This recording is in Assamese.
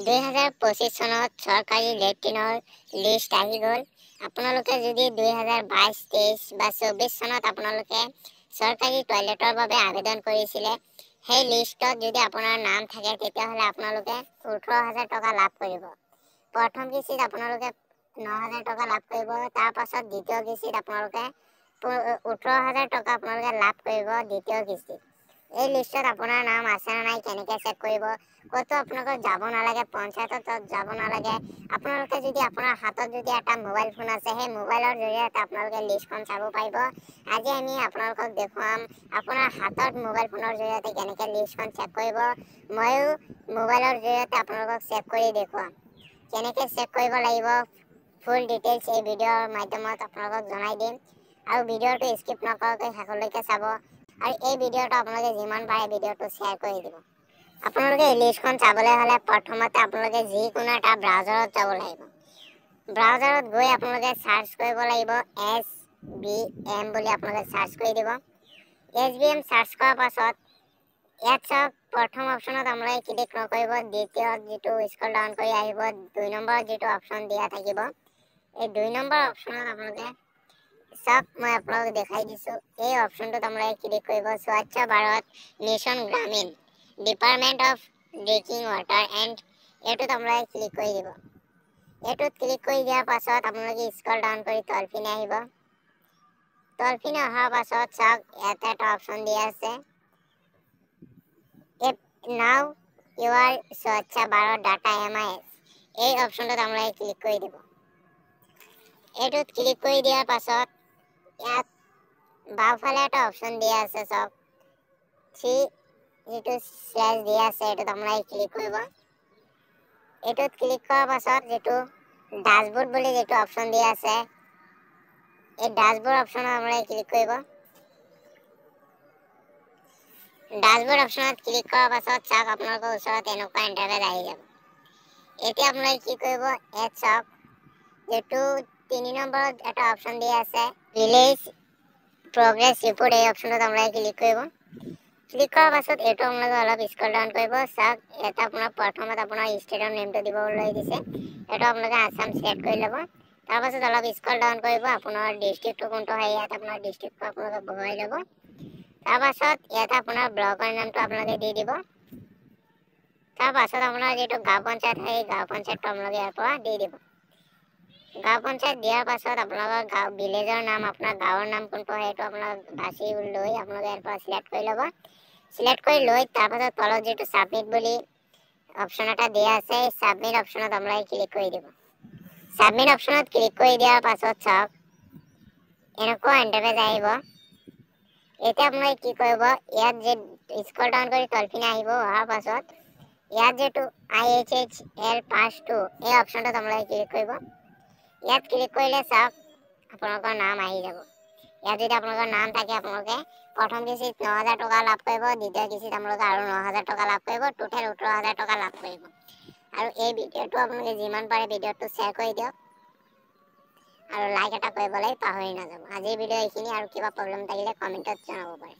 2025 চনত চৰকাৰী লেট্ৰিনৰ লিষ্ট আহি গ'ল। আপোনালোকে যদি 2022, 23 বা 24 চনত আপোনালোকে চৰকাৰী টয়লেটৰ বাবে আবেদন কৰিছিলে, সেই লিষ্টত যদি আপোনাৰ নাম থাকে তেতিয়াহ'লে আপোনালোকে 18,000 টকা লাভ কৰিব। প্ৰথম কিস্তিত আপোনালোকে 9,000 টকা লাভ কৰিব। তাৰ পাছত দ্বিতীয় কিস্তিত আপোনালোকে 18,000 টকা আপোনালোকে লাভ কৰিব দ্বিতীয় কিস্তিত। এই লিষ্টত আপোনাৰ নাম আছে নে নাই কেনেকৈ চেক কৰিব? ক'তো আপোনালোকে যাব নালাগে, পঞ্চায়তত যাব নালাগে। আপোনালোকে যদি আপোনাৰ হাতত যদি এটা মোবাইল ফোন আছে, সেই মোবাইলৰ জৰিয়তে আপোনালোকে লিষ্টখন চাব পাৰিব। আজি আমি আপোনালোকক দেখুৱাম আপোনাৰ হাতত মোবাইল ফোনৰ জৰিয়তে কেনেকৈ লিষ্টখন চেক কৰিব। ময়ো মোবাইলৰ জৰিয়তে আপোনালোকক চেক কৰি দেখুৱাম। কেনেকৈ চেক কৰিব লাগিব ফুল ডিটেইলছ এই ভিডিঅ'ৰ মাধ্যমত আপোনালোকক জনাই দিম। আৰু ভিডিঅ'টো স্কিপ নকৰাকৈ শেষলৈকে চাব। আৰু এই ভিডিঅ'টো আপোনালোকে যিমান পাৰে ভিডিঅ'টো শ্বেয়াৰ কৰি দিব। আপোনালোকে এই লিষ্টখন চাবলৈ হ'লে প্ৰথমতে আপোনালোকে যিকোনো এটা ব্ৰাউজাৰত যাব লাগিব। ব্ৰাউজাৰত গৈ আপোনালোকে চাৰ্চ কৰিব লাগিব SBM বুলি আপোনালোকে চাৰ্চ কৰি দিব। SBM চাৰ্চ কৰাৰ পাছত ইয়াত চাওক প্ৰথম অপশ্যনত আপোনালোকে ক্লিক নকৰিব। দ্বিতীয়ত যিটো স্ক্ৰল ডাউন কৰি আহিব 2 নম্বৰত যিটো অপশ্যন দিয়া থাকিব, এই 2 নম্বৰ অপশ্যনত আপোনালোকে চাওক মই আপোনালোকক দেখাই দিছোঁ। এই অপশ্যনটোত আপোনালোকে ক্লিক কৰিব। স্বচ্ছ Bharat mission Grameen department of drinking water and এইটোত আপোনালোকে ক্লিক কৰি দিব। এইটোত ক্লিক কৰি দিয়াৰ পাছত আপোনালোকে স্ক্ৰল ডাউন কৰি তলপিনে আহিব। তলপিনে অহাৰ পাছত চাওক ইয়াতে এটা অপশ্যন দিয়া আছে নাও ইউৰ স্বচ্ছ ভাৰত ডাটা MIS। এই অপশ্যনটোত আপোনালোকে ক্লিক কৰি দিব। এইটোত ক্লিক কৰি দিয়াৰ পাছত ইয়াত বাওঁফালে এটা অপশ্যন দিয়া আছে চাওক 3 যিটো স্লেছ দিয়া আছে এইটোত আপোনালোকে ক্লিক কৰিব। এইটোত ক্লিক কৰাৰ পাছত যিটো ডাছবোৰ্ড বুলি যিটো অপশ্যন দিয়া আছে, এই ডাছবোৰ্ড অপশ্যনত আপোনালোকে ক্লিক কৰিব। ডাছবোৰ্ড অপশ্যনত ক্লিক কৰাৰ পাছত চাওক আপোনালোকৰ ওচৰত এনেকুৱা ইণ্টাৰফেচ আহি যাব। এতিয়া আপোনালোকে কি কৰিব, ইয়াত চাওক যিটো 3 নম্বৰত এটা অপশ্যন দিয়া আছে ভিলেজ প্ৰগ্ৰেছ ৰিপৰ্ট, এই অপশ্যনটোত আপোনালোকে ক্লিক কৰিব। ক্লিক কৰাৰ পাছত এইটো আপোনালোকে অলপ স্ক্ৰল ডাউন কৰিব। চাওক ইয়াতে আপোনাৰ প্ৰথমত আপোনাৰ ষ্টেটৰ নেমটো দিবলৈ দিছে, এইটো আপোনালোকে আছাম ছিলেক্ট কৰি ল'ব। তাৰপাছত অলপ স্ক্ৰল ডাউন কৰিব। আপোনাৰ ডিষ্ট্ৰিক্টটো কোনটো হয় ইয়াত আপোনাৰ ডিষ্ট্ৰিক্টটো আপোনালোকে বহুৱাই ল'ব। তাৰপাছত ইয়াতে আপোনাৰ ব্লকৰ নামটো আপোনালোকে দি দিব। তাৰপাছত আপোনাৰ যিটো গাঁও পঞ্চায়ত হয় এই গাঁও পঞ্চায়তটো আপোনালোকে ইয়াৰ পৰা দি দিব। গাঁও পঞ্চায়ত দিয়াৰ পাছত আপোনালোকৰ গাঁও ভিলেজৰ নাম আপোনাৰ গাঁৱৰ নাম কোনটো হয় সেইটো আপোনাক বাছি লৈ আপোনালোকে ইয়াৰ পৰা ছিলেক্ট কৰি ল'ব। ছিলেক্ট কৰি লৈ তাৰপাছত তলত যিটো ছাবমিট বুলি অপশ্যন এটা দিয়া আছে, এই ছাবমিট অপশ্যনত আপোনালোকে ক্লিক কৰি দিব। ছাবমিট অপশ্যনত ক্লিক কৰি দিয়াৰ পাছত চাওক এনেকুৱা ইণ্টাৰফেচ আহিব। এতিয়া আপোনালোকে কি কৰিব, ইয়াত যে স্ক্ৰল ডাউন কৰি তলপিনে আহিব। অহাৰ পাছত ইয়াত যিটো IHHL পাছ 2 এই অপশ্যনটোত আপোনালোকে ক্লিক কৰিব। ইয়াত ক্লিক কৰিলে চাওক আপোনালোকৰ নাম আহি যাব। ইয়াত যদি আপোনালোকৰ নাম থাকে আপোনালোকে প্ৰথম কিস্তিত 9,000 টকা লাভ কৰিব, দ্বিতীয় কিস্তিত আপোনালোকে আৰু 9,000 টকা লাভ কৰিব, টোটেল 18,000 টকা লাভ কৰিব। আৰু এই ভিডিঅ'টো আপোনালোকে যিমান পাৰে ভিডিঅ'টো শ্বেয়াৰ কৰি দিয়ক আৰু লাইক এটা কৰিবলৈ পাহৰি নাযাব। আজিৰ ভিডিঅ' এইখিনি, আৰু কিবা প্ৰব্লেম থাকিলে কমেণ্টত জনাব পাৰে।